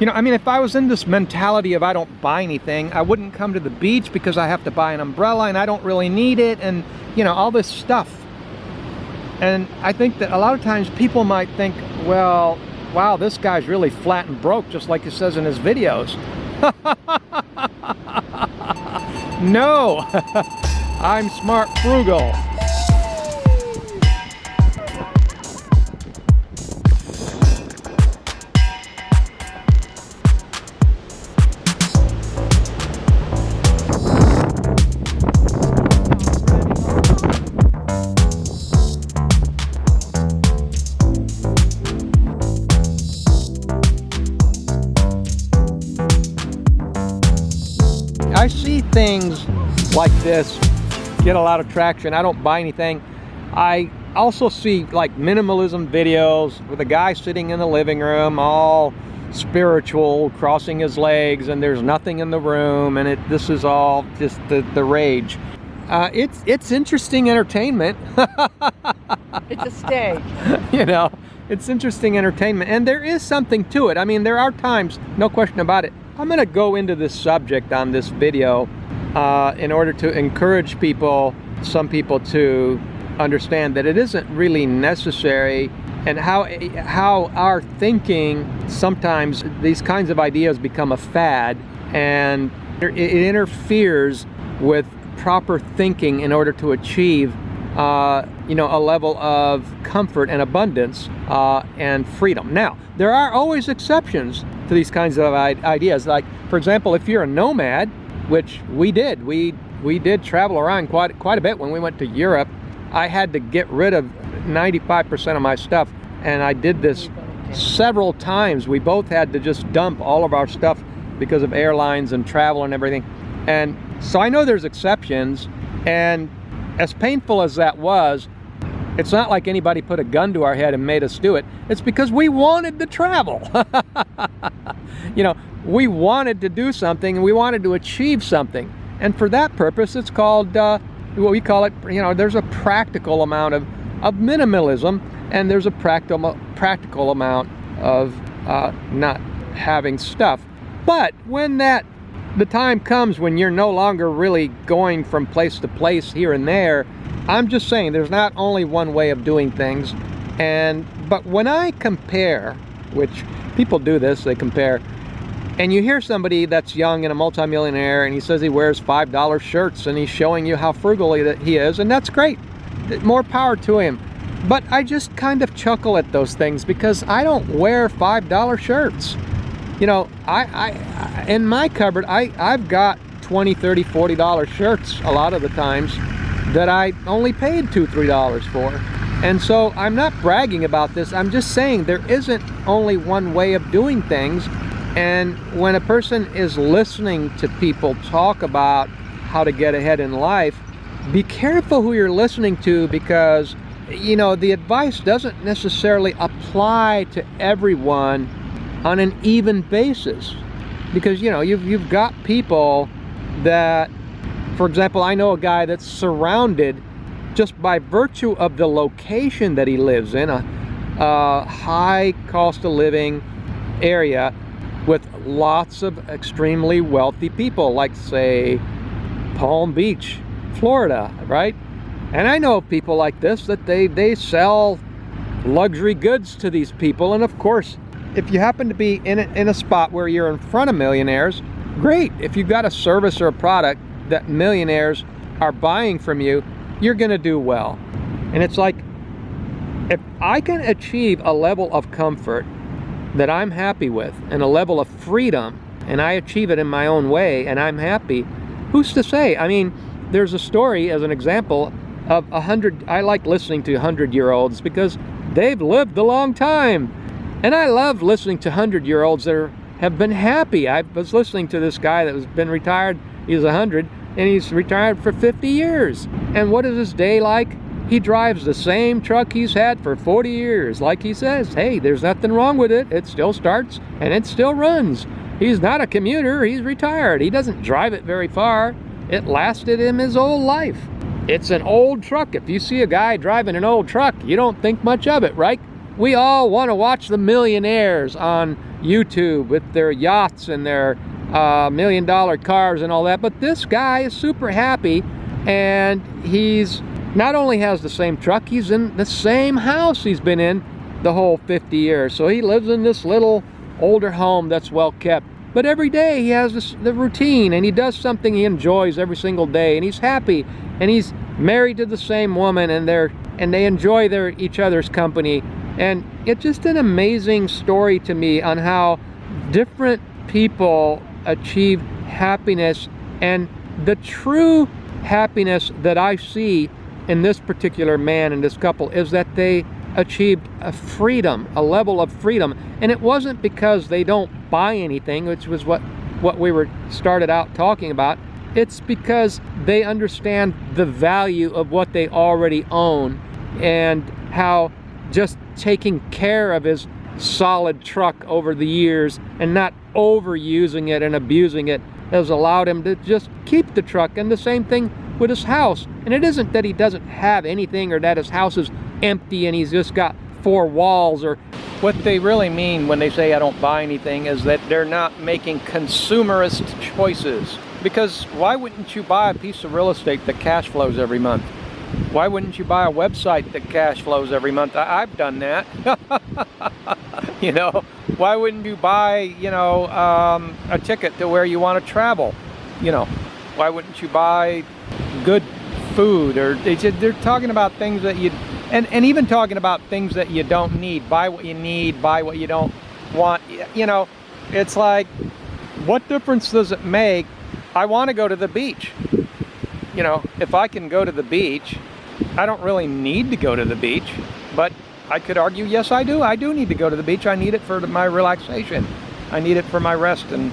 You know, I mean, if I was in this mentality of I don't buy anything, I wouldn't come to the beach because I have to buy an umbrella and I don't really need it, and, you know, all this stuff. And I think that a lot of times people might think, well, wow, this guy's really flat and broke, just like he says in his videos. No, I'm smart frugal. I see things like this get a lot of traction. I don't buy anything. I also see like minimalism videos with a guy sitting in the living room all spiritual, crossing his legs, and there's nothing in the room, and this is all just the rage. It's interesting entertainment. It's a stage. You know, it's interesting entertainment, and there is something to it. I mean, there are times, no question about it. I'm going to go into this subject on this video in order to encourage some people to understand that it isn't really necessary, and how our thinking, sometimes these kinds of ideas become a fad, and it interferes with proper thinking in order to achieve you know, a level of comfort and abundance and freedom. Now, there are always exceptions to these kinds of ideas. Like, for example, if you're a nomad, which we did travel around quite a bit when we went to Europe. I had to get rid of 95% of my stuff, and I did this several times. We both had to just dump all of our stuff because of airlines and travel and everything. And so I know there's exceptions, and as painful as that was, it's not like anybody put a gun to our head and made us do it. It's because we wanted to travel. You know, we wanted to do something, and we wanted to achieve something. And for that purpose, it's called, what we call it, you know, there's a practical amount of minimalism, and there's a practical amount of not having stuff. But when the time comes when you're no longer really going from place to place here and there, I'm just saying there's not only one way of doing things. But when I compare, which people do this, they compare, and you hear somebody that's young and a multimillionaire, and he says he wears $5 shirts, and he's showing you how frugal he is, and that's great. More power to him. But I just kind of chuckle at those things because I don't wear $5 shirts. You know, I in my cupboard, I've got $20, $30, $40 shirts a lot of the times that I only paid $2, $3 for. And so I'm not bragging about this. I'm just saying there isn't only one way of doing things. And when a person is listening to people talk about how to get ahead in life, be careful who you're listening to, because, you know, the advice doesn't necessarily apply to everyone on an even basis. Because, you know, you've got people that, for example, I know a guy that's surrounded, just by virtue of the location that he lives in, a high cost of living area with lots of extremely wealthy people, like, say, Palm Beach, Florida, right? And I know people like this that they sell luxury goods to these people. And of course, if you happen to be in a spot where you're in front of millionaires, great. If you've got a service or a product that millionaires are buying from you, you're gonna do well. And it's like, if I can achieve a level of comfort that I'm happy with, and a level of freedom, and I achieve it in my own way, and I'm happy, who's to say? I mean, there's a story, as an example, of I like listening to 100-year-olds because they've lived a long time. And I love listening to 100-year-olds that have been happy. I was listening to this guy that has been retired. He's 100, and he's retired for 50 years. And what is his day like? He drives the same truck he's had for 40 years. Like he says, hey, there's nothing wrong with it. It still starts and it still runs. He's not a commuter, he's retired. He doesn't drive it very far. It lasted him his whole life. It's an old truck. If you see a guy driving an old truck, you don't think much of it, right? we all want to watch the millionaires on YouTube with their yachts and their $1 million cars and all that, but this guy is super happy, and he's not only has the same truck, he's in the same house he's been in the whole 50 years. So he lives in this little older home that's well kept, but every day he has the routine, and he does something he enjoys every single day, and he's happy, and he's married to the same woman, and they enjoy each other's company. And it's just an amazing story to me on how different people achieve happiness, and the true happiness that I see in this particular man and this couple is that they achieved a level of freedom. And it wasn't because they don't buy anything, which was what we were started out talking about. It's because they understand the value of what they already own, and how just taking care of his solid truck over the years and not overusing it and abusing it has allowed him to just keep the truck. And the same thing with his house. And it isn't that he doesn't have anything, or that his house is empty and he's just got 4 walls. Or what they really mean when they say I don't buy anything is that they're not making consumerist choices. Because why wouldn't you buy a piece of real estate that cash flows every month? Why wouldn't you buy a website that cash flows every month? I've done that. You know, why wouldn't you buy, you know, a ticket to where you want to travel? You know, why wouldn't you buy good food? Or they're talking about things that you, and even talking about things that you don't need. Buy what you need, buy what you don't want. You know, it's like, what difference does it make? I want to go to the beach. You know, if I can go to the beach, I don't really need to go to the beach, but I could argue, yes, I do. I do need to go to the beach. I need it for my relaxation. I need it for my rest and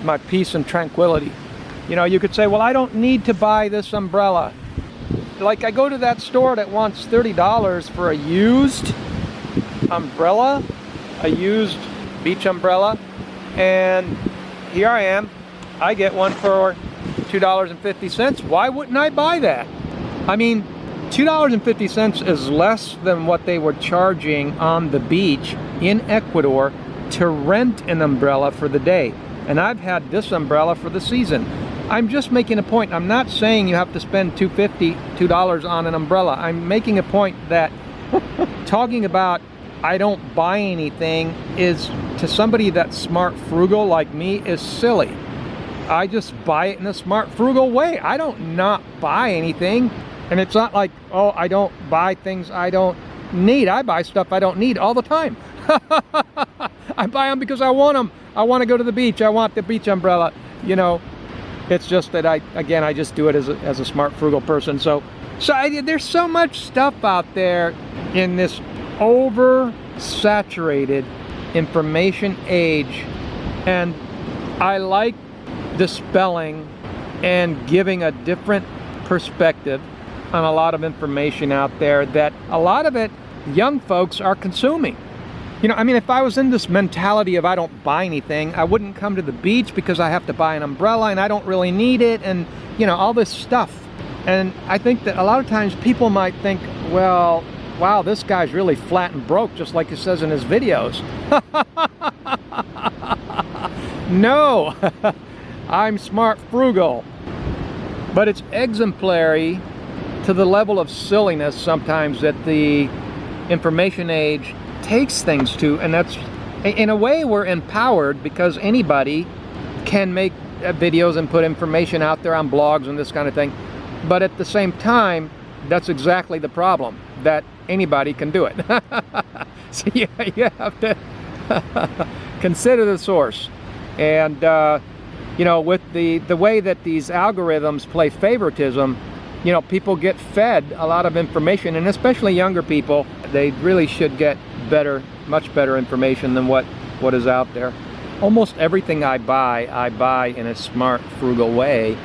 my peace and tranquility. You know, you could say, well, I don't need to buy this umbrella. Like, I go to that store that wants $30 for a used umbrella, a used beach umbrella, and here I am. I get one for $2.50. Why wouldn't I buy that? I mean, $2.50 is less than what they were charging on the beach in Ecuador to rent an umbrella for the day. And I've had this umbrella for the season. I'm just making a point. I'm not saying you have to spend $2 on an umbrella. I'm making a point that talking about I don't buy anything is, to somebody that's smart frugal like me, is silly. I just buy it in a smart frugal way. I don't not buy anything. And it's not like, oh, I don't buy things I don't need. I buy stuff I don't need all the time. I buy them because I want them. I want to go to the beach. I want the beach umbrella. You know, it's just that I just do it as a smart frugal person. So there's so much stuff out there in this oversaturated information age. And I like dispelling and giving a different perspective on a lot of information out there that a lot of it young folks are consuming. You know, I mean, if I was in this mentality of I don't buy anything, I wouldn't come to the beach because I have to buy an umbrella and I don't really need it, and, you know, all this stuff. And I think that a lot of times people might think, well, wow, this guy's really flat and broke, just like he says in his videos. No, I'm smart frugal. But it's exemplary to the level of silliness sometimes that the information age takes things to, and that's, in a way, we're empowered because anybody can make videos and put information out there on blogs and this kind of thing. But at the same time, that's exactly the problem, that anybody can do it. So you have to consider the source. And you know, with the way that these algorithms play favoritism, you know, people get fed a lot of information, and especially younger people, they really should get better, much better information than what is out there. Almost everything I buy in a smart, frugal way,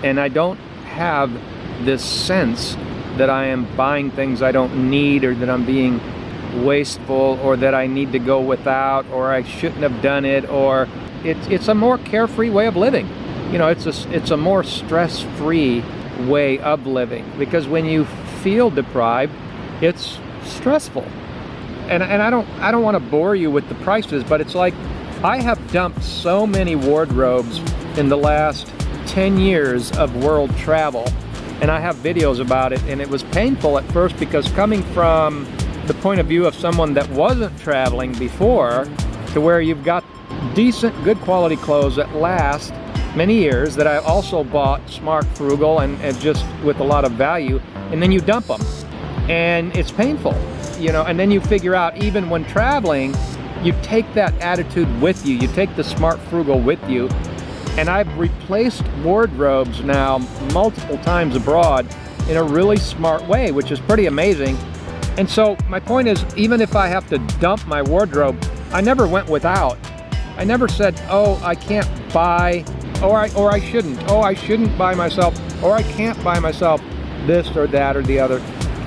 and I don't have this sense that I am buying things I don't need, or that I'm being wasteful, or that I need to go without, or I shouldn't have done it, or it's a more carefree way of living. You know, it's a more stress-free way of living, because when you feel deprived, it's stressful. and I don't want to bore you with the prices, but it's like I have dumped so many wardrobes in the last 10 years of world travel, and I have videos about it, and it was painful at first because coming from the point of view of someone that wasn't traveling before to where you've got decent, good quality clothes that last many years that I also bought smart, frugal, and just with a lot of value, and then you dump them, and it's painful, you know. And then you figure out, even when traveling, you take that attitude with you, you take the smart, frugal with you. And I've replaced wardrobes now multiple times abroad in a really smart way, which is pretty amazing. And so my point is, even if I have to dump my wardrobe, I never went without. I never said, oh, I can't buy, or I shouldn't. Oh, I shouldn't buy myself, or I can't buy myself this or that or the other.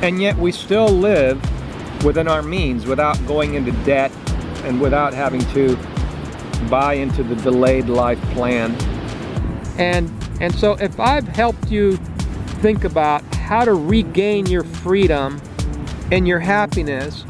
And yet we still live within our means without going into debt and without having to buy into the delayed life plan. And so if I've helped you think about how to regain your freedom and your happiness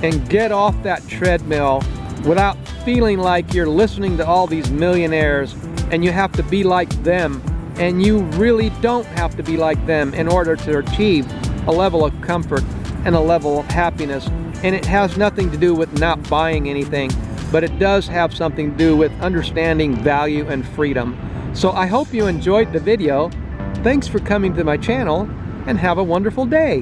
and get off that treadmill without feeling like you're listening to all these millionaires and you have to be like them, and you really don't have to be like them in order to achieve a level of comfort and a level of happiness. And it has nothing to do with not buying anything, but it does have something to do with understanding value and freedom. So I hope you enjoyed the video. Thanks for coming to my channel, and have a wonderful day.